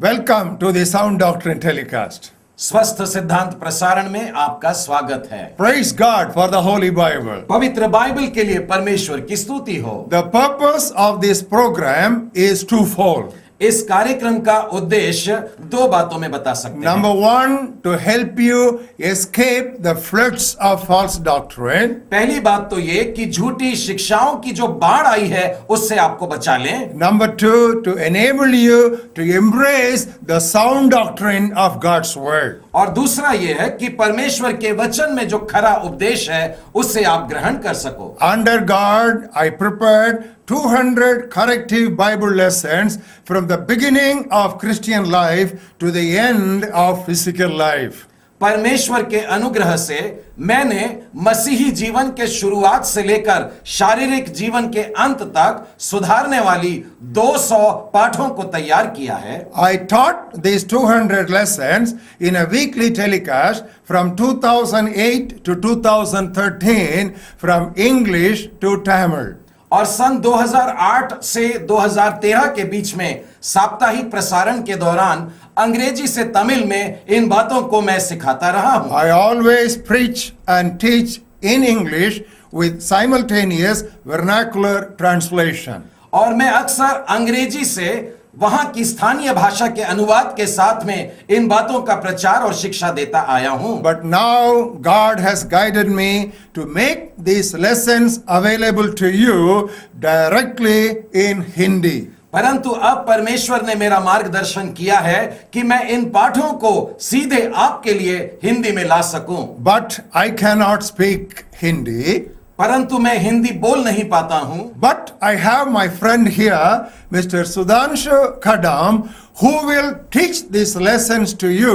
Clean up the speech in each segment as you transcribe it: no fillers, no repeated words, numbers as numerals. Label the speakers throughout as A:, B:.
A: Welcome to the Sound Doctrine telecast.
B: स्वस्थ सिद्धांत प्रसारण में आपका स्वागत है।
A: Praise God for the Holy Bible.
B: पवित्र बाइबल के लिए परमेश्वर की स्तुति हो।
A: The purpose of this program is twofold.
B: इस कार्यक्रम का उद्देश्य दो बातों में बता सकते हैं।
A: Number one, to help you escape the floods of false doctrine.
B: पहली बात तो ये कि झूठी शिक्षाओं की जो बाढ़ आई है उससे आपको बचा लें।
A: Number two, to enable you to embrace the sound doctrine of God's Word.
B: और दूसरा ये है कि परमेश्वर के वचन में जो खरा उपदेश है उससे आप ग्रहण कर सको।
A: Under God, I prepared 200 corrective Bible lessons from the beginning of Christian life to the end of physical life.
B: परमेश्वर के अनुग्रह से मैंने मसीही जीवन के शुरुआत से लेकर शारीरिक जीवन के अंत तक सुधारने वाली 200 पाठों को तैयार किया है।
A: I taught these 200 lessons in a weekly telecast from 2008 to 2013 from English to Tamil.
B: और सन 2008 से 2013 के बीच में साप्ताहिक प्रसारण के दौरान अंग्रेजी से तमिल में इन बातों को मैं सिखाता रहा हूं।
A: I always preach and teach in English with simultaneous vernacular translation.
B: और मैं अक्सर अंग्रेजी से वहां की स्थानीय भाषा के अनुवाद के साथ में इन बातों का प्रचार और शिक्षा देता आया हूं।
A: But now God has guided me to make these lessons available to you directly in Hindi.
B: परंतु अब परमेश्वर ने मेरा मार्गदर्शन किया है कि मैं इन पाठों को सीधे आपके लिए हिंदी में ला सकूं।
A: But I cannot speak Hindi.
B: परंतु मैं हिंदी बोल नहीं पाता हूं।
A: But I have my friend here, Mr. Sudhanshu Kadam, who will teach these lessons to you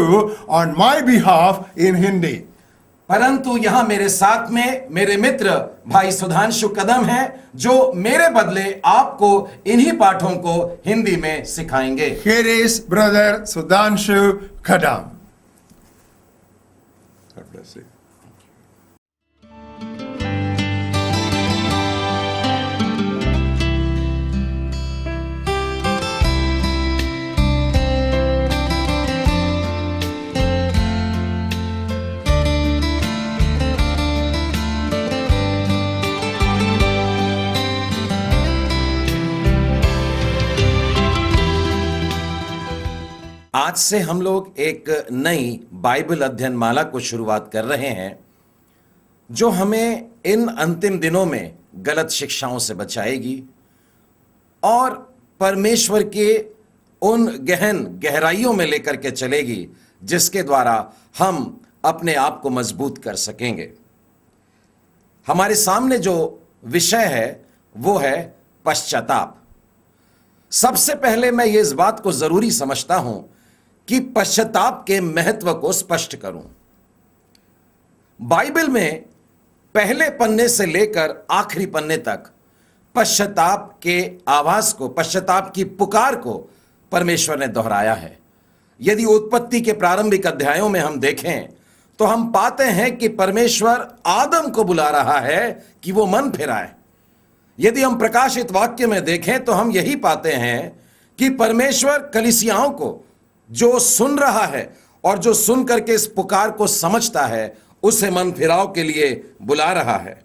A: on my behalf in Hindi.
B: परंतु यहां मेरे साथ में मेरे मित्र भाई सुधांशु कदम हैं जो मेरे बदले आपको इन्हीं पाठों को हिंदी में सिखाएंगे।
A: Here is Brother Sudhanshu Kadam. God bless you.
B: आज से हम लोग एक नई बाइबल अध्ययन माला को शुरुआत कर रहे हैं जो हमें इन अंतिम दिनों में गलत शिक्षाओं से बचाएगी और परमेश्वर के उन गहन गहराइयों में लेकर के चलेगी जिसके द्वारा हम अपने आप को मजबूत कर सकेंगे। हमारे सामने जो विषय है वो है पश्चाताप। सबसे पहले मैं ये इस बात को जरूरी समझता हूं कि पश्चाताप के महत्व को स्पष्ट करूं। बाइबल में पहले पन्ने से लेकर आखिरी पन्ने तक पश्चाताप के आवाज को, पश्चाताप की पुकार को परमेश्वर ने दोहराया है। यदि उत्पत्ति के प्रारंभिक अध्यायों में हम देखें तो हम पाते हैं कि परमेश्वर आदम को बुला रहा है कि वो मन फिराए। यदि हम प्रकाशित वाक्य में देखें तो हम यही पाते हैं कि परमेश्वर कलीसियाओं को जो सुन रहा है और जो सुन करके इस पुकार को समझता है उसे मन फिराव के लिए बुला रहा है।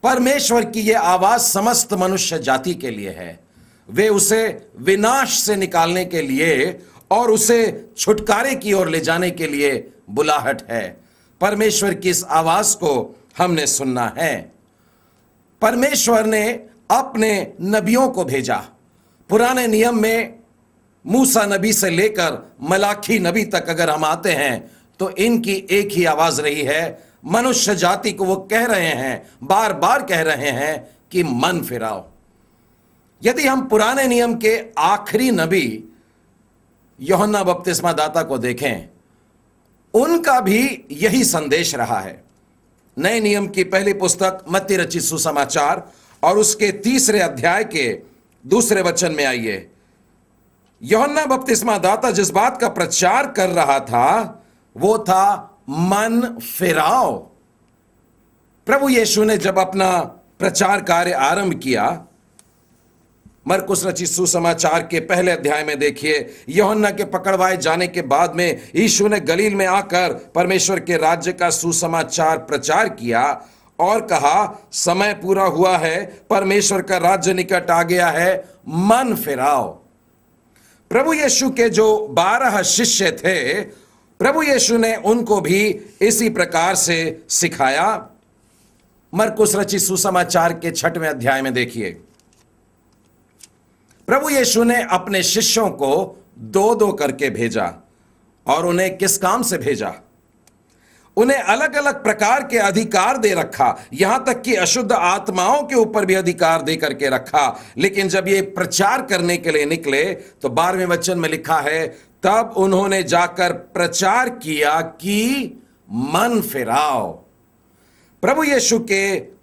B: परमेश्वर की यह आवाज समस्त मनुष्य जाति के लिए है। वे उसे विनाश से निकालने के लिए और उसे छुटकारे की ओर ले जाने के लिए बुलाहट है। परमेश्वर की इस आवाज को हमने सुनना है। परमेश्वर ने अपने नबियों को भेजा। पुराने नियम में मूसा नबी से लेकर मलाखी नबी तक अगर हम आते हैं तो इनकी एक ही आवाज रही है। मनुष्य जाति को वो कह रहे हैं, बार बार कह रहे हैं कि मन फिराओ। यदि हम पुराने नियम के आखिरी नबी यूहन्ना बपतिस्मा दाता को देखें, उनका भी यही संदेश रहा है। नए नियम की पहली पुस्तक मत्ती रचित सुसमाचार और उसके 3 अध्याय के 2 वचन में आइए। यूहन्ना बपतिस्मा दाता जिस बात का प्रचार कर रहा था वो था मन फिराओ। प्रभु यीशु ने जब अपना प्रचार कार्य आरंभ किया मरकुस रचित सुसमाचार के पहले अध्याय में देखिए, यूहन्ना के पकड़वाए जाने के बाद में यीशु ने गलील में आकर परमेश्वर के राज्य का सुसमाचार प्रचार किया और कहा, समय पूरा हुआ है, परमेश्वर का राज्य निकट आ गया है, मन फिराओ। प्रभु यीशु के जो 12 शिष्य थे, प्रभु यीशु ने उनको भी इसी प्रकार से सिखाया। मरकुस रचित सुसमाचार के 6वें अध्याय में देखिए, प्रभु यीशु ने अपने शिष्यों को 2-2 करके भेजा और उन्हें किस काम से भेजा? उन्हें अलग अलग प्रकार के अधिकार दे रखा, यहां तक कि अशुद्ध आत्माओं के ऊपर भी अधिकार दे करके रखा। लेकिन जब ये प्रचार करने के लिए निकले तो 12वें वचन में लिखा है, तब उन्होंने जाकर प्रचार किया कि मन फिराओ। प्रभु यीशु के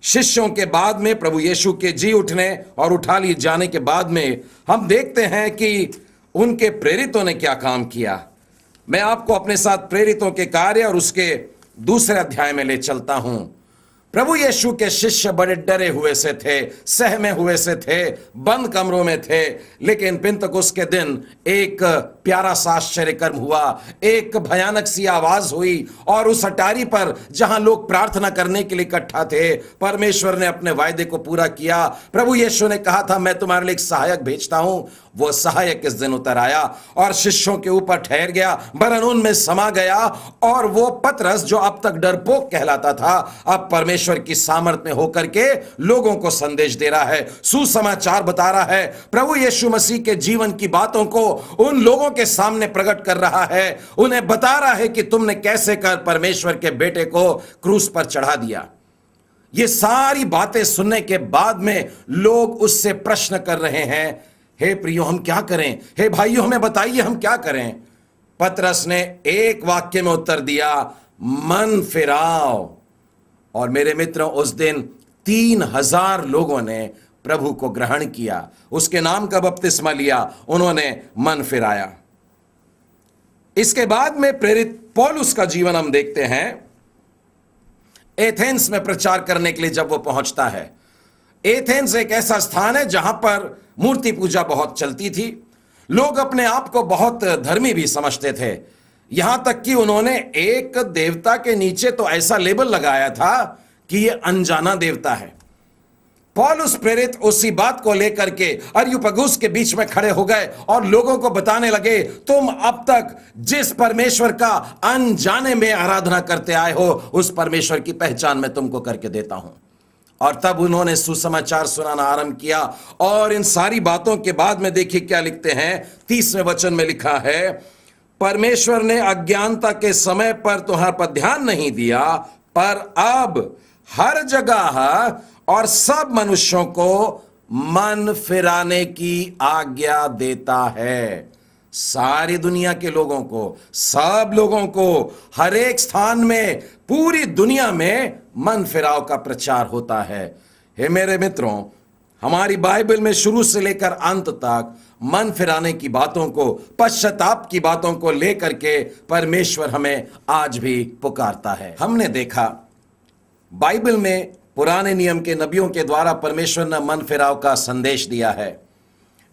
B: शिष्यों के बाद में, प्रभु यीशु के जी उठने और उठा लिए जाने के बाद में हम देखते हैं कि उनके प्रेरितों ने क्या काम किया। मैं आपको अपने साथ प्रेरितों के कार्य और उसके दूसरे अध्याय में ले चलता हूं। प्रभु यीशु के शिष्य बड़े डरे हुए से थे, सहमे हुए से थे, बंद कमरों में थे। लेकिन पिंतकुस्त के दिन एक प्यारा सा आश्चर्य कर्म हुआ, एक भयानक सी आवाज हुई और उस अटारी पर जहां लोग प्रार्थना करने के लिए इकट्ठा थे, परमेश्वर ने अपने वायदे को पूरा किया। प्रभु यीशु ने कहा था, मैं तुम्हारे लिए एक सहायक भेजता हूं। वो सहायक इस दिन उतर आया और शिष्यों के ऊपर ठहर गया, वरन उनमें समा गया। और वो पतरस जो अब तक डरपोक कहलाता था, अब परमेश्वर की सामर्थ में होकर के लोगों को संदेश दे रहा है, सुसमाचार बता रहा है, प्रभु यीशु मसीह के जीवन की बातों को उन लोगों के सामने प्रकट कर रहा है। उन्हें बता रहा है कि तुमने कैसे कर परमेश्वर के बेटे को क्रूस पर चढ़ा दिया। ये सारी बातें सुनने के बाद में लोग उससे प्रश्न कर रहे हैं, हे प्रियो हम क्या करें, हे भाइयों हमें बताइए हम क्या करें। पतरस ने एक वाक्य में उत्तर दिया, मन फिराओ। और मेरे मित्रों, उस दिन 3000 लोगों ने प्रभु को ग्रहण किया, उसके नाम का बपतिस्मा लिया, उन्होंने मन फिराया। इसके बाद में प्रेरित पौलुस का जीवन हम देखते हैं। एथेंस में प्रचार करने के लिए जब वो पहुंचता है, एथेंस एक ऐसा स्थान है जहां पर मूर्ति पूजा बहुत चलती थी। लोग अपने आप को बहुत धर्मी भी समझते थे, यहां तक कि उन्होंने एक देवता के नीचे तो ऐसा लेबल लगाया था कि यह अनजाना देवता है। पौलुस प्रेरित उसी बात को लेकर के अरियुपगुस के बीच में खड़े हो गए और लोगों को बताने लगे, तुम अब तक जिस परमेश्वर का अनजाने में आराधना करते आए हो, उस परमेश्वर की पहचान मैं तुमको करके देता हूं। और तब उन्होंने सुसमाचार सुनाना आरंभ किया। और इन सारी बातों के बाद में देखिए क्या लिखते हैं, 30वें वचन में लिखा है, परमेश्वर ने अज्ञानता के समय पर तुम्हारे पर ध्यान नहीं दिया, पर अब हर जगह और सब मनुष्यों को मन फिराने की आज्ञा देता है। सारी दुनिया के लोगों को, सब लोगों को, हर एक स्थान में, पूरी दुनिया में मन फिराव का प्रचार होता है। हे मेरे मित्रों, हमारी बाइबल में शुरू से लेकर अंत तक मन फिराने की बातों को, पश्चाताप की बातों को लेकर के परमेश्वर हमें आज भी पुकारता है। हमने देखा बाइबल में पुराने नियम के नबियों के द्वारा परमेश्वर ने मन फिराव का संदेश दिया है।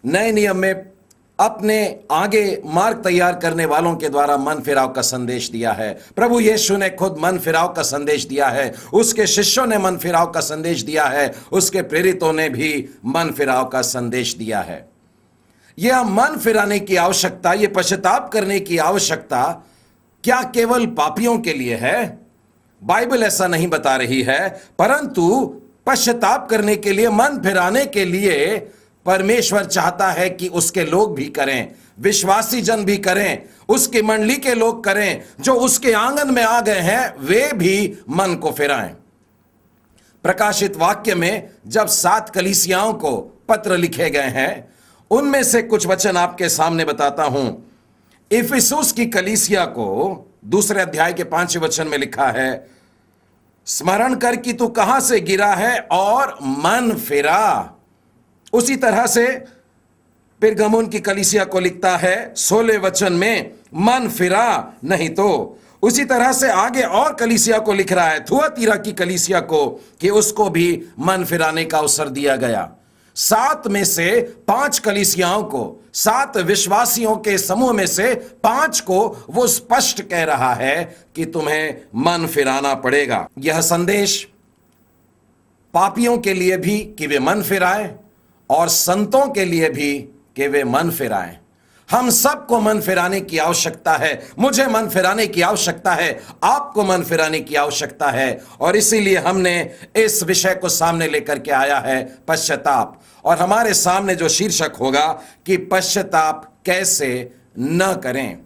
B: नए नियम में अपने आगे मार्ग तैयार करने वालों के द्वारा मन फिराव का संदेश दिया है। प्रभु यीशु ने खुद मन फिराव का संदेश दिया है, उसके शिष्यों ने मन फिराव का संदेश दिया है, उसके प्रेरितों ने भी मन फिराव का संदेश दिया है। यह मन फिराने की आवश्यकता, यह पश्चाताप करने की आवश्यकता क्या केवल पापियों के लिए है? बाइबल ऐसा नहीं बता रही है, परंतु पश्चाताप करने के लिए, मन फिराने के लिए परमेश्वर चाहता है कि उसके लोग भी करें, विश्वासी जन भी करें, उसकी मंडली के लोग करें, जो उसके आंगन में आ गए हैं वे भी मन को फिराएं। प्रकाशित वाक्य में जब 7 कलीसियाओं को पत्र लिखे गए हैं, उनमें से कुछ वचन आपके सामने बताता हूं। इफिसुस की कलीसिया को 2 अध्याय के 5वें वचन में लिखा है, स्मरण कर कि तू कहां से गिरा है और मन फिरा। उसी तरह से पिरगमुन की कलीसिया को लिखता है 16वें वचन में, मन फिरा नहीं तो। उसी तरह से आगे और कलीसिया को लिख रहा है, थुआतीरा की कलीसिया को, कि उसको भी मन फिराने का अवसर दिया गया। 7 में से 5 कलीसियाओं को, 7 विश्वासियों के समूह में से 5 को वो स्पष्ट कह रहा है कि तुम्हें मन फिराना पड़ेगा। यह संदेश पापियों के लिए भी कि वे मन फिराएं और संतों के लिए भी कि वे मन फिराएं। हम सबको मन फिराने की आवश्यकता है। मुझे मन फिराने की आवश्यकता है, आपको मन फिराने की आवश्यकता है। और इसीलिए हमने इस विषय को सामने लेकर के आया है, पश्चाताप। और हमारे सामने जो शीर्षक होगा कि पश्चाताप कैसे न करें,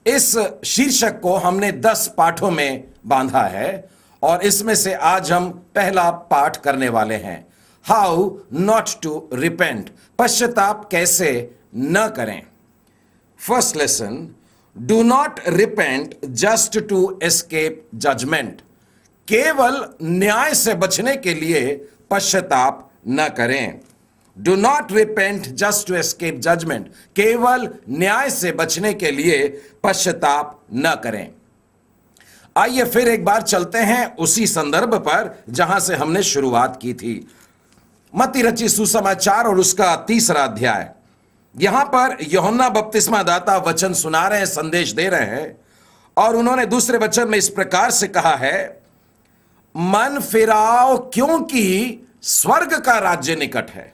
B: इस शीर्षक को हमने 10 पाठों में बांधा है और इसमें से आज हम पहला पाठ करने वाले हैं, हाउ नॉट टू रिपेंट, पश्चाताप कैसे न करें। First lesson, do not repent just to escape judgment, केवल न्याय से बचने के लिए पश्चाताप न करें। Do not repent just to escape judgment, केवल न्याय से बचने के लिए पश्चाताप न करें। आइए फिर एक बार चलते हैं उसी संदर्भ पर जहां से हमने शुरुआत की थी, मत्ती रचित सुसमाचार और उसका 3रा अध्याय। यहां पर यूहन्ना बपतिस्मा दाता वचन सुना रहे हैं, संदेश दे रहे हैं, और उन्होंने दूसरे वचन में इस प्रकार से कहा है, मन फिराओ क्योंकि स्वर्ग का राज्य निकट है।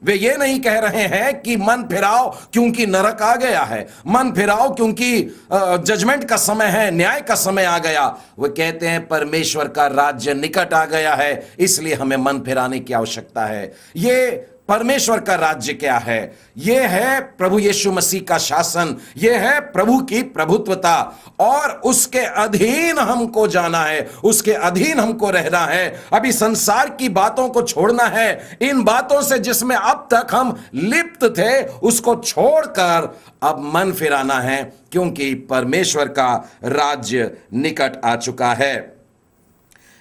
B: वे ये नहीं कह रहे हैं कि मन फिराओ क्योंकि नरक आ गया है, मन फिराओ क्योंकि जजमेंट का समय है, न्याय का समय आ गया। वे कहते हैं परमेश्वर का राज्य निकट आ गया है, इसलिए हमें मन फिराने की आवश्यकता है। ये परमेश्वर का राज्य क्या है? यह है प्रभु यीशु मसीह का शासन, यह है प्रभु की प्रभुत्वता, और उसके अधीन हमको जाना है, उसके अधीन हमको रहना है। अभी संसार की बातों को छोड़ना है, इन बातों से जिसमें अब तक हम लिप्त थे उसको छोड़कर अब मन फिराना है, क्योंकि परमेश्वर का राज्य निकट आ चुका है।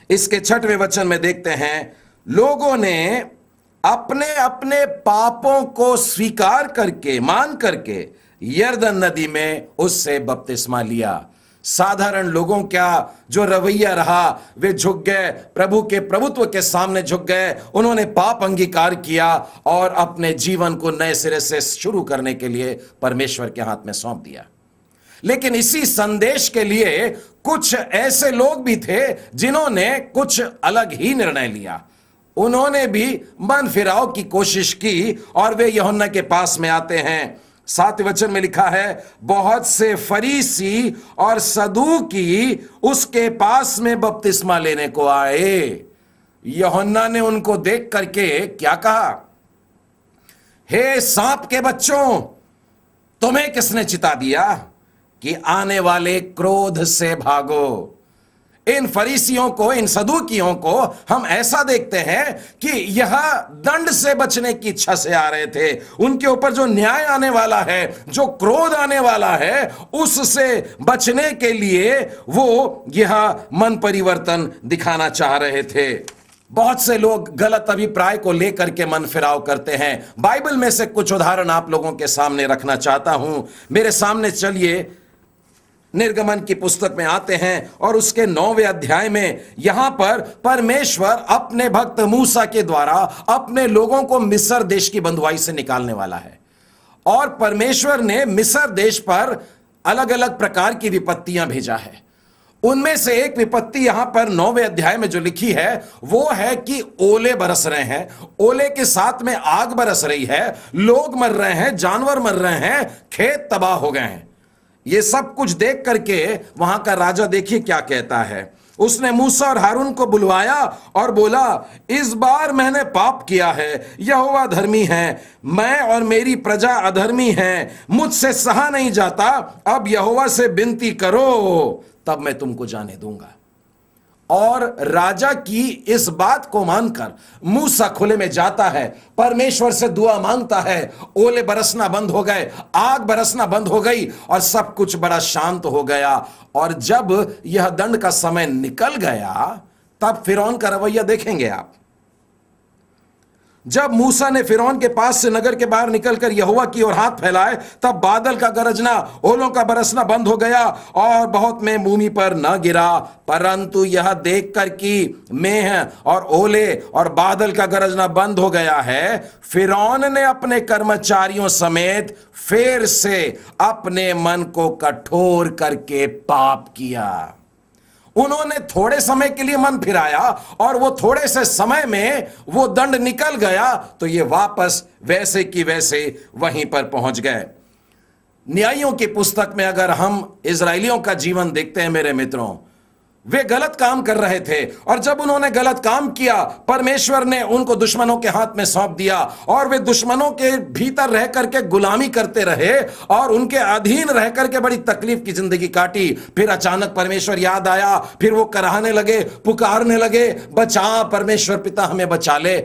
B: इसके 6वें वचन में देखते हैं, लोगों ने अपने अपने पापों को स्वीकार करके, मान करके यरदन नदी में उससे बपतिस्मा लिया। साधारण लोगों क्या जो रवैया रहा, वे झुक गए, प्रभु के प्रभुत्व के सामने झुक गए, उन्होंने पाप अंगीकार किया और अपने जीवन को नए सिरे से शुरू करने के लिए परमेश्वर के हाथ में सौंप दिया। लेकिन इसी संदेश के लिए कुछ ऐसे लोग भी थे जिन्होंने कुछ अलग ही निर्णय लिया। उन्होंने भी मन फिराव की कोशिश की और वे यूहन्ना के पास में आते हैं। 7वें वचन में लिखा है, बहुत से फरीसी और सदूकी उसके पास में बपतिस्मा लेने को आए। यूहन्ना ने उनको देख करके क्या कहा? हे सांप के बच्चों, तुम्हें किसने चिता दिया कि आने वाले क्रोध से भागो। इन फरीसियों को, इन सदूकियों को हम ऐसा देखते हैं कि यह दंड से बचने की इच्छा से आ रहे थे। उनके ऊपर जो न्याय आने वाला है, जो क्रोध आने वाला है, उससे बचने के लिए वो यह मन परिवर्तन दिखाना चाह रहे थे। बहुत से लोग गलत अभिप्राय को लेकर के मन फिराव करते हैं। बाइबल में से कुछ उदाहरण आप लोगों के सामने रखना चाहता हूं। मेरे सामने चलिए निर्गमन की पुस्तक में आते हैं और उसके 9वें अध्याय में यहां पर परमेश्वर अपने भक्त मूसा के द्वारा अपने लोगों को मिस्र देश की बंधुआई से निकालने वाला है। और परमेश्वर ने मिस्र देश पर अलग अलग प्रकार की विपत्तियां भेजा है। उनमें से एक विपत्ति यहां पर 9वें अध्याय में जो लिखी है वो है कि ओले बरस रहे हैं, ओले के साथ में आग बरस रही है, लोग मर रहे हैं, जानवर मर रहे हैं, खेत तबाह हो गए हैं। ये सब कुछ देख करके वहां का राजा देखिए क्या कहता है। उसने मूसा और हारून को बुलवाया और बोला, इस बार मैंने पाप किया है, यहोवा धर्मी है, मैं और मेरी प्रजा अधर्मी है, मुझसे सहा नहीं जाता। अब यहोवा से विनती करो, तब मैं तुमको जाने दूंगा। और राजा की इस बात को मानकर मूसा खुले में जाता है, परमेश्वर से दुआ मांगता है। ओले बरसना बंद हो गए, आग बरसना बंद हो गई और सब कुछ बड़ा शांत हो गया। और जब यह दंड का समय निकल गया, तब फिरौन का रवैया देखेंगे आप। जब मूसा ने फिरौन के पास से नगर के बाहर निकलकर यहोवा की ओर हाथ फैलाए, तब बादल का गरजना, ओलों का बरसना बंद हो गया और बहुत में भूमि पर न गिरा। परंतु यह देखकर कि मेंह और ओले और बादल का गरजना बंद हो गया है, फिरौन ने अपने कर्मचारियों समेत फिर से अपने मन को कठोर करके पाप किया। उन्होंने थोड़े समय के लिए मन फिराया और वो थोड़े से समय में वो दंड निकल गया, तो ये वापस वैसे की वैसे वहीं पर पहुंच गए। न्यायियों की पुस्तक में अगर हम इजराइलियों का जीवन देखते हैं मेरे मित्रों, वे गलत काम कर रहे थे और जब उन्होंने गलत काम किया, परमेश्वर ने उनको दुश्मनों के हाथ में सौंप दिया और वे दुश्मनों के भीतर रह करके गुलामी करते रहे और उनके अधीन रह करके बड़ी तकलीफ की जिंदगी काटी। फिर अचानक परमेश्वर याद आया, फिर वो कराहने लगे, पुकारने लगे, बचा परमेश्वर पिता हमें बचा ले।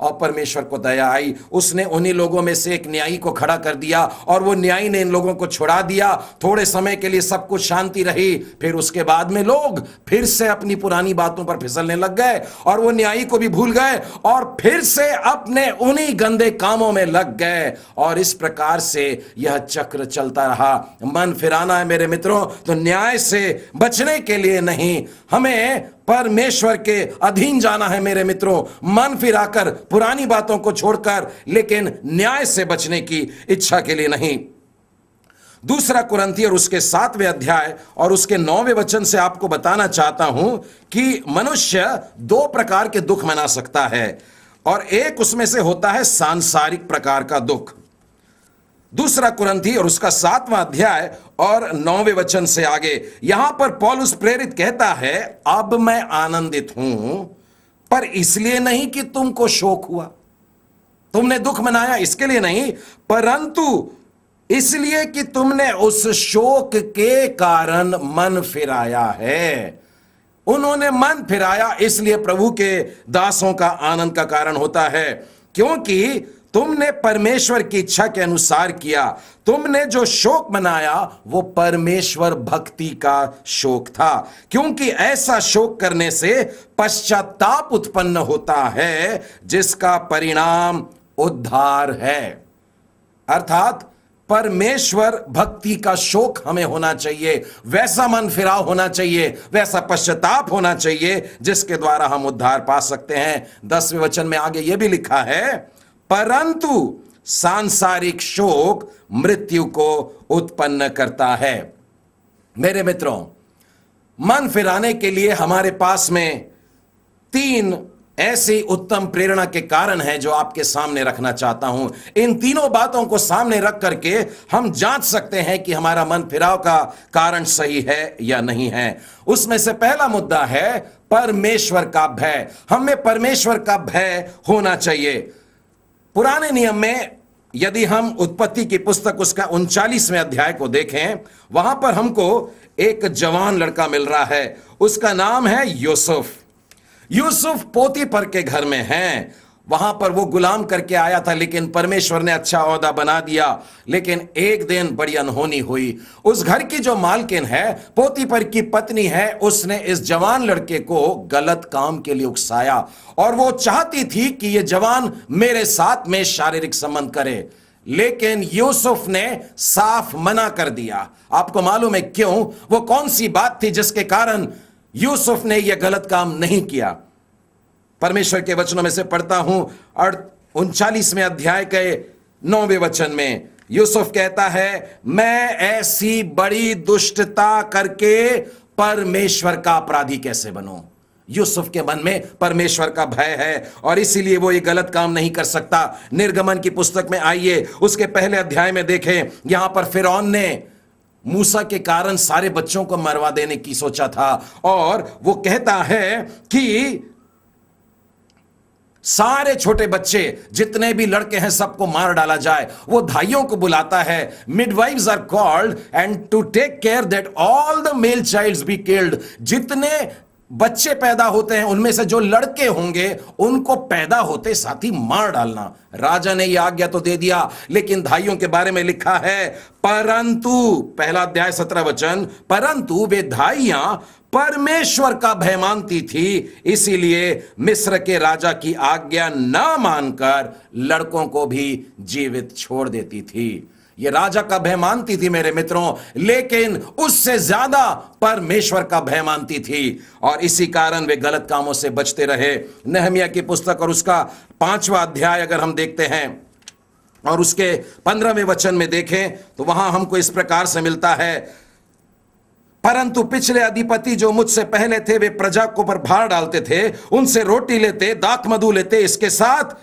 B: और परमेश्वर को दया आई, उसने उन्हीं लोगों में से एक न्यायी को खड़ा कर दिया और वो न्यायी ने इन लोगों को छुड़ा दिया। थोड़े समय के लिए सब कुछ शांति रही, फिर उसके बाद में लोग फिर से अपनी पुरानी बातों पर फिसलने लग गए और वो न्यायी को भी भूल गए और फिर से अपने उन्हीं गंदे कामों में लग गए और इस प्रकार से यह चक्र चलता रहा। मन फिराना है मेरे मित्रों, तो न्याय से बचने के लिए नहीं, हमें परमेश्वर के अधीन जाना है मेरे मित्रों, मन फिराकर, पुरानी बातों को छोड़कर, लेकिन न्याय से बचने की इच्छा के लिए नहीं। दूसरा कुरिन्थियर उसके 7वें अध्याय और उसके 9वें वचन से आपको बताना चाहता हूं कि मनुष्य 2 प्रकार के दुख मना सकता है और एक उसमें से होता है सांसारिक प्रकार का दुख। दूसरा कुरिन्थी और उसका 7वां अध्याय और 9वें वचन से आगे यहां पर पौलुस प्रेरित कहता है, अब मैं आनंदित हूं, पर इसलिए नहीं कि तुमको शोक हुआ, तुमने दुख मनाया इसके लिए नहीं, परंतु इसलिए कि तुमने उस शोक के कारण मन फिराया है। उन्होंने मन फिराया, इसलिए प्रभु के दासों का आनंद का कारण होता है, क्योंकि तुमने परमेश्वर की इच्छा के अनुसार किया। तुमने जो शोक मनाया वो परमेश्वर भक्ति का शोक था, क्योंकि ऐसा शोक करने से पश्चाताप उत्पन्न होता है जिसका परिणाम उद्धार है। अर्थात परमेश्वर भक्ति का शोक हमें होना चाहिए, वैसा मन फिराव होना चाहिए, वैसा पश्चाताप होना चाहिए जिसके द्वारा हम उद्धार पा सकते हैं। 10वें वचन में आगे यह भी लिखा है, परंतु सांसारिक शोक मृत्यु को उत्पन्न करता है। मेरे मित्रों, मन फिराने के लिए हमारे पास में 3 ऐसी उत्तम प्रेरणा के कारण हैं जो आपके सामने रखना चाहता हूं। इन तीनों बातों को सामने रख करके हम जांच सकते हैं कि हमारा मन फिराव का कारण सही है या नहीं है। उसमें से पहला मुद्दा है परमेश्वर का भय। हमें परमेश्वर का भय होना चाहिए। पुराने नियम में यदि हम उत्पत्ति की पुस्तक उसका 39वें अध्याय को देखें, वहां पर हमको एक जवान लड़का मिल रहा है, उसका नाम है यूसुफ। यूसुफ पोतीफर के घर में है। वहां पर वो गुलाम करके आया था, लेकिन परमेश्वर ने अच्छा ओहदा बना दिया। लेकिन एक दिन बड़ी अनहोनी हुई। उस घर की जो मालकिन है, पोतीफर की पत्नी है, उसने इस जवान लड़के को गलत काम के लिए उकसाया और वो चाहती थी कि ये जवान मेरे साथ में शारीरिक संबंध करे, लेकिन यूसुफ ने साफ मना कर दिया। आपको मालूम है क्यों? वो कौन सी बात थी जिसके कारण यूसुफ ने यह गलत काम नहीं किया? परमेश्वर के वचनों में से पढ़ता हूं और 39वें अध्याय के 9वें वचन में यूसुफ कहता है, मैं ऐसी बड़ी दुष्टता करके परमेश्वर का अपराधी कैसे बनूं? यूसुफ के मन में परमेश्वर का भय है और इसीलिए वो ये गलत काम नहीं कर सकता। निर्गमन की पुस्तक में आइए, उसके पहले अध्याय में देखें, यहां पर फिरौन ने मूसा के कारण सारे बच्चों को मरवा देने की सोचा था और वो कहता है कि सारे छोटे बच्चे जितने भी लड़के हैं सबको मार डाला जाए। वो धाइयों को बुलाता है, midwives are called and to take care that all the male childs be killed. जितने बच्चे पैदा होते हैं, उनमें से जो लड़के होंगे उनको पैदा होते साथ ही मार डालना। राजा ने यह आज्ञा तो दे दिया, लेकिन धाइयों के बारे में लिखा है, परंतु, पहला अध्याय 17 वचन, परंतु वे धाइयां परमेश्वर का भय मानती थी, इसीलिए मिस्र के राजा की आज्ञा न मानकर लड़कों को भी जीवित छोड़ देती थी। ये राजा का भय मानती थी मेरे मित्रों, लेकिन उससे ज्यादा परमेश्वर का भय मानती थी, और इसी कारण वे गलत कामों से बचते रहे। नहमिया की पुस्तक और उसका 5वां अध्याय अगर हम देखते हैं और उसके 15वें वचन में देखें तो वहां हमको इस प्रकार से मिलता है, परंतु पिछले अधिपति जो मुझसे पहले थे वे प्रजा को पर भार डालते थे, उनसे रोटी लेते, दाख मधु लेते, इसके साथ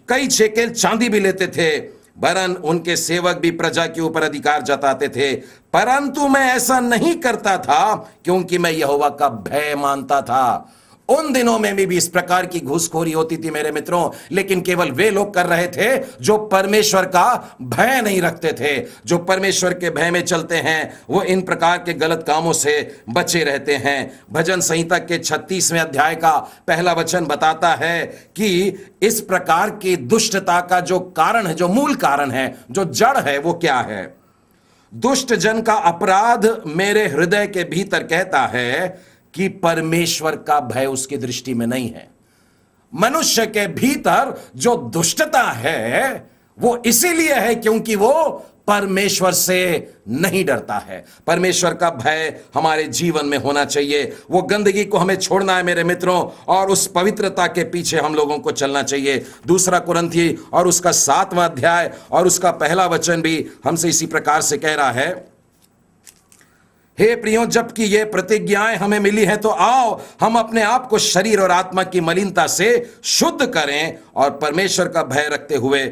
B: कई शेकेल चांदी भी लेते थे, वरन उनके सेवक भी प्रजा के ऊपर अधिकार जताते थे, परंतु मैं ऐसा नहीं करता था क्योंकि मैं यहोवा का भय मानता था। उन दिनों में भी इस प्रकार की घूसखोरी होती थी मेरे मित्रों, लेकिन केवल वे लोग कर रहे थे जो परमेश्वर का भय नहीं रखते थे। जो परमेश्वर के भय में चलते हैं वो इन प्रकार के गलत कामों से बचे रहते हैं। भजन संहिता के 36वें अध्याय का पहला वचन बताता है कि इस प्रकार की दुष्टता का जो कारण है, जो मूल कारण है, जो जड़ है, वो क्या है? दुष्ट जन का अपराध मेरे हृदय के भीतर कहता है कि परमेश्वर का भय उसकी दृष्टि में नहीं है। मनुष्य के भीतर जो दुष्टता है वो इसीलिए है क्योंकि वो परमेश्वर से नहीं डरता है। परमेश्वर का भय हमारे जीवन में होना चाहिए। वो गंदगी को हमें छोड़ना है मेरे मित्रों, और उस पवित्रता के पीछे हम लोगों को चलना चाहिए। 2 कुरिन्थी और उसका 7वां अध्याय और उसका पहला वचन भी हमसे इसी प्रकार से कह रहा है, हे प्रियो, जबकि ये प्रतिज्ञाएं हमें मिली हैं तो आओ हम अपने आप को शरीर और आत्मा की मलिनता से शुद्ध करें और परमेश्वर का भय रखते हुए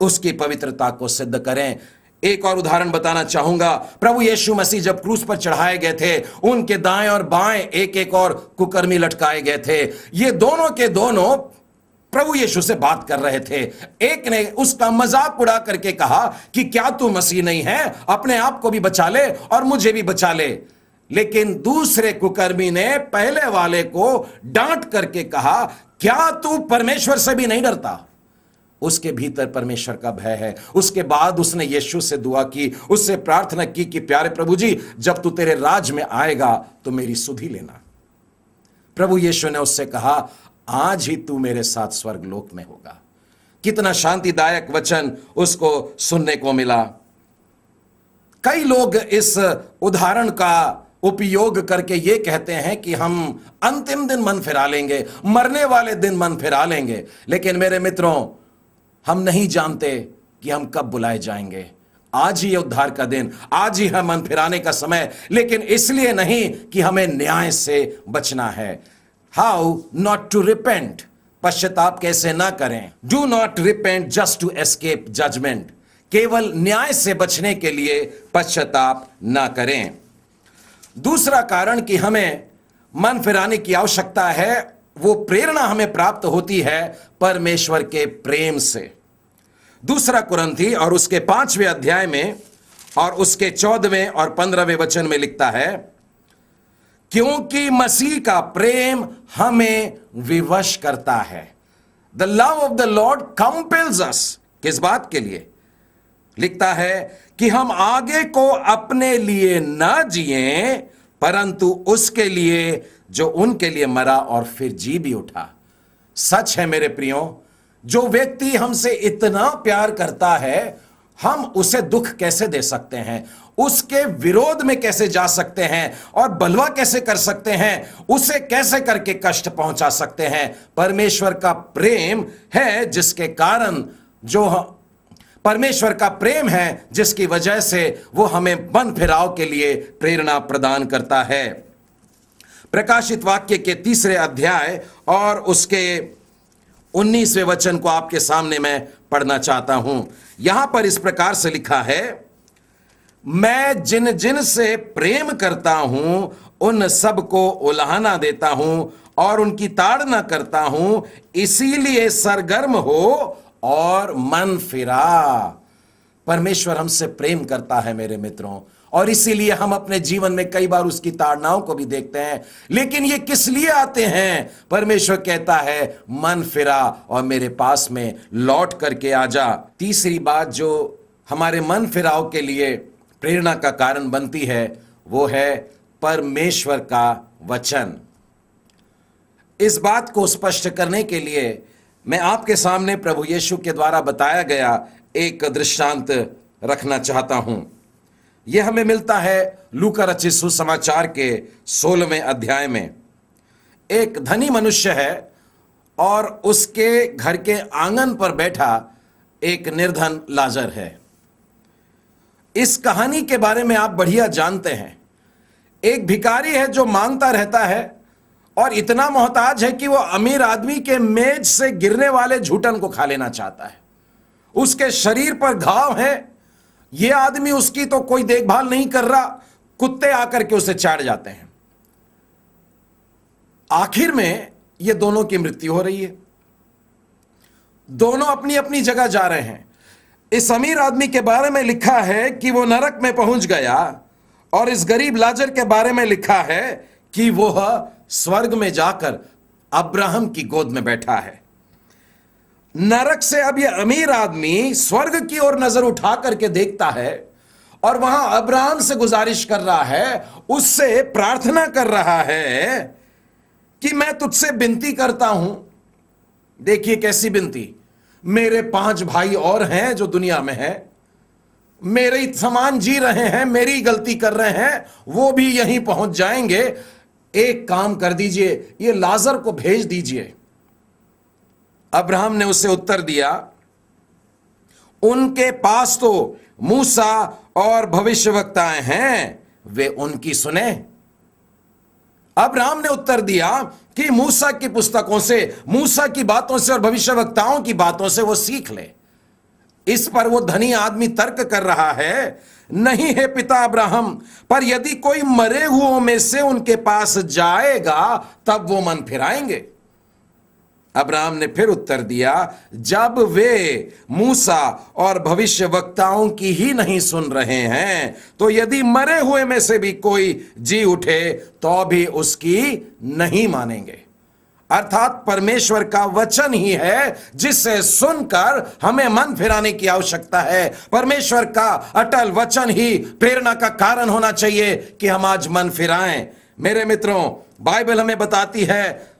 B: उसकी पवित्रता को सिद्ध करें। एक और उदाहरण बताना चाहूंगा। प्रभु यीशु मसीह जब क्रूस पर चढ़ाए गए थे, उनके दाएं और बाएं एक एक और कुकर्मी लटकाए गए थे। ये दोनों के दोनों प्रभु यीशु से बात कर रहे थे। एक ने उसका मजाक उड़ा करके कहा कि क्या तू मसीह नहीं है, अपने आप को भी बचा ले और मुझे भी बचा ले। लेकिन दूसरे कुकर्मी ने पहले वाले को डांट करके कहा, क्या तू परमेश्वर से भी नहीं डरता? उसके भीतर परमेश्वर का भय है। उसके बाद उसने यीशु से दुआ की, उससे प्रार्थना की कि प्यारे प्रभु जी, जब तू तेरे राज में आएगा तो मेरी सुधि लेना। प्रभु यीशु ने उससे कहा, आज ही तू मेरे साथ स्वर्ग लोक में होगा। कितना शांतिदायक वचन उसको सुनने को मिला। कई लोग इस उदाहरण का उपयोग करके ये कहते हैं कि हम अंतिम दिन मन फिरा लेंगे, मरने वाले दिन मन फिरा लेंगे। लेकिन मेरे मित्रों, हम नहीं जानते कि हम कब बुलाए जाएंगे। आज ही उद्धार का दिन, आज ही है मन फिराने का समय, लेकिन इसलिए नहीं कि हमें न्याय से बचना है। हाउ नॉट टू रिपेंट, पश्चाताप कैसे ना करें। Do not repent just to escape judgment, केवल न्याय से बचने के लिए पश्चाताप ना करें। दूसरा कारण कि हमें मन फिराने की आवश्यकता है, वो प्रेरणा हमें प्राप्त होती है परमेश्वर के प्रेम से। 2 कुरिन्थी और उसके 5वें अध्याय में और उसके 14वें और 15वें वचन में लिखता है, क्योंकि मसीह का प्रेम हमें विवश करता है। The love of the Lord compels us. किस बात के लिए? लिखता है कि हम आगे को अपने लिए न जिए, परंतु उसके लिए जो उनके लिए मरा और फिर जी भी उठा। सच है मेरे प्रियो, जो व्यक्ति हमसे इतना प्यार करता है, हम उसे दुख कैसे दे सकते हैं, उसके विरोध में कैसे जा सकते हैं और बलवा कैसे कर सकते हैं, उसे कैसे करके कष्ट पहुंचा सकते हैं। परमेश्वर का प्रेम है जिसके कारण, जो परमेश्वर का प्रेम है जिसकी वजह से वो हमें मन फिराव के लिए प्रेरणा प्रदान करता है। प्रकाशित वाक्य के 3 अध्याय और उसके 19वें वचन को आपके सामने मैं पढ़ना चाहता हूं। यहां पर इस प्रकार से लिखा है, मैं जिन जिन से प्रेम करता हूं उन सब को उलाहना देता हूं और उनकी ताड़ना करता हूं, इसीलिए सरगर्म हो और मन फिरा। परमेश्वर हमसे प्रेम करता है मेरे मित्रों, और इसीलिए हम अपने जीवन में कई बार उसकी ताड़नाओं को भी देखते हैं। लेकिन ये किस लिए आते हैं? परमेश्वर कहता है मन फिरा और मेरे पास में लौट करके आ जा। तीसरी बात जो हमारे मन फिराव के लिए प्रेरणा का कारण बनती है वो है परमेश्वर का वचन। इस बात को स्पष्ट करने के लिए मैं आपके सामने प्रभु यीशु के द्वारा बताया गया एक दृष्टांत रखना चाहता हूं। यह हमें मिलता है लूका रचित सुसमाचार के 16वें अध्याय में। एक धनी मनुष्य है और उसके घर के आंगन पर बैठा एक निर्धन लाजर है। इस कहानी के बारे में आप बढ़िया जानते हैं। एक भिखारी है जो मांगता रहता है और इतना मोहताज है कि वो अमीर आदमी के मेज से गिरने वाले झूठन को खा लेना चाहता है। उसके शरीर पर घाव है, ये आदमी उसकी तो कोई देखभाल नहीं कर रहा, कुत्ते आकर के उसे चाट जाते हैं। आखिर में ये दोनों की मृत्यु हो रही है। दोनों अपनी अपनी जगह जा रहे हैं। इस अमीर आदमी के बारे में लिखा है कि वो नरक में पहुंच गया और इस गरीब लाजर के बारे में लिखा है कि वो स्वर्ग में जाकर अब्राहम की गोद में बैठा है। नरक से अब यह अमीर आदमी स्वर्ग की ओर नजर उठा करके देखता है और वहां अब्राहम से गुजारिश कर रहा है, उससे प्रार्थना कर रहा है कि मैं तुझसे विनती करता हूं। देखिए कैसी विनती। मेरे 5 भाई और हैं जो दुनिया में हैं, मेरे समान जी रहे हैं, मेरी गलती कर रहे हैं, वो भी यहीं पहुंच जाएंगे। एक काम कर दीजिए, ये लाजर को भेज दीजिए। अब्राहम ने उसे उत्तर दिया, उनके पास तो मूसा और भविष्यवक्ताएं हैं, वे उनकी सुने। अब्राहम ने उत्तर दिया कि मूसा की पुस्तकों से, मूसा की बातों से और भविष्यवक्ताओं की बातों से वो सीख ले। इस पर वो धनी आदमी तर्क कर रहा है, नहीं है पिता अब्राहम, पर यदि कोई मरे हुओं में से उनके पास जाएगा तब वो मन फिराएंगे। अब्राहम ने फिर उत्तर दिया, जब वे मूसा और भविष्यवक्ताओं की ही नहीं सुन रहे हैं तो यदि मरे हुए में से भी कोई जी उठे तो भी उसकी नहीं मानेंगे। अर्थात परमेश्वर का वचन ही है जिससे सुनकर हमें मन फिराने की आवश्यकता है। परमेश्वर का अटल वचन ही प्रेरणा का कारण होना चाहिए कि हम आज मन फिराएं। मेरे मित्रों, बाइबल हमें बताती है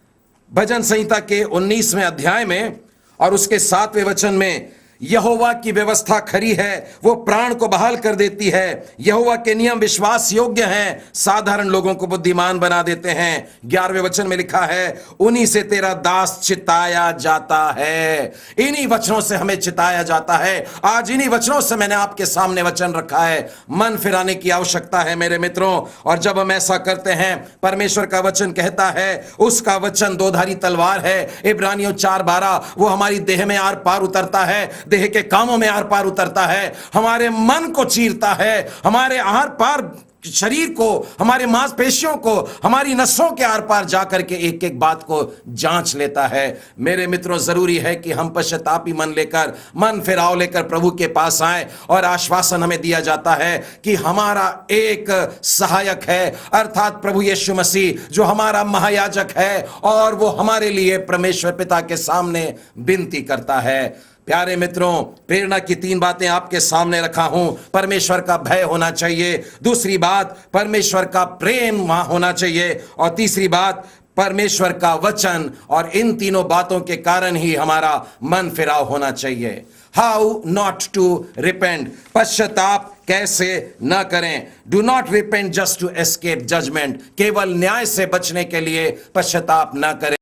B: भजन संहिता के 19वें अध्याय में और उसके 7वें वचन में, यहोवा की व्यवस्था खरी है, वो प्राण को बहाल कर देती है। यहोवा के नियम विश्वास योग्य हैं, साधारण लोगों को बुद्धिमान बना देते हैं। 11वें वचन में लिखा है, उन्हीं से तेरा दास चिताया जाता है। इन्हीं वचनों से हमें चिताया जाता है। आज इन्हीं वचनों से मैंने आपके सामने वचन रखा है। मन फिराने की आवश्यकता है मेरे मित्रों, और जब हम ऐसा करते हैं, परमेश्वर का वचन कहता है, उसका वचन दोधारी तलवार है। इब्रानियों 4:12, वो हमारी देह में आर पार उतरता है, देह के कामों में आर पार उतरता है, हमारे मन को चीरता है, हमारे आर पार शरीर को, हमारे मांसपेशियों को, हमारी नसों के आर पार जाकर के एक एक बात को जांच लेता है। मेरे मित्रों, जरूरी है कि हम पश्चातापी मन लेकर, मन फिराव लेकर प्रभु के पास आए। और आश्वासन हमें दिया जाता है कि हमारा एक सहायक है, अर्थात प्रभु यीशु मसीह, जो हमारा महायाजक है और वो हमारे लिए परमेश्वर पिता के सामने विनती करता है। प्यारे मित्रों, प्रेरणा की 3 बातें आपके सामने रखा हूं। परमेश्वर का भय होना चाहिए, दूसरी बात परमेश्वर का प्रेम वहां होना चाहिए, और तीसरी बात परमेश्वर का वचन। और इन तीनों बातों के कारण ही हमारा मन फिराव होना चाहिए। हाउ नॉट टू रिपेंट, पश्चाताप कैसे न करें। Do not repent just to escape judgment, केवल न्याय से बचने के लिए पश्चाताप न करें।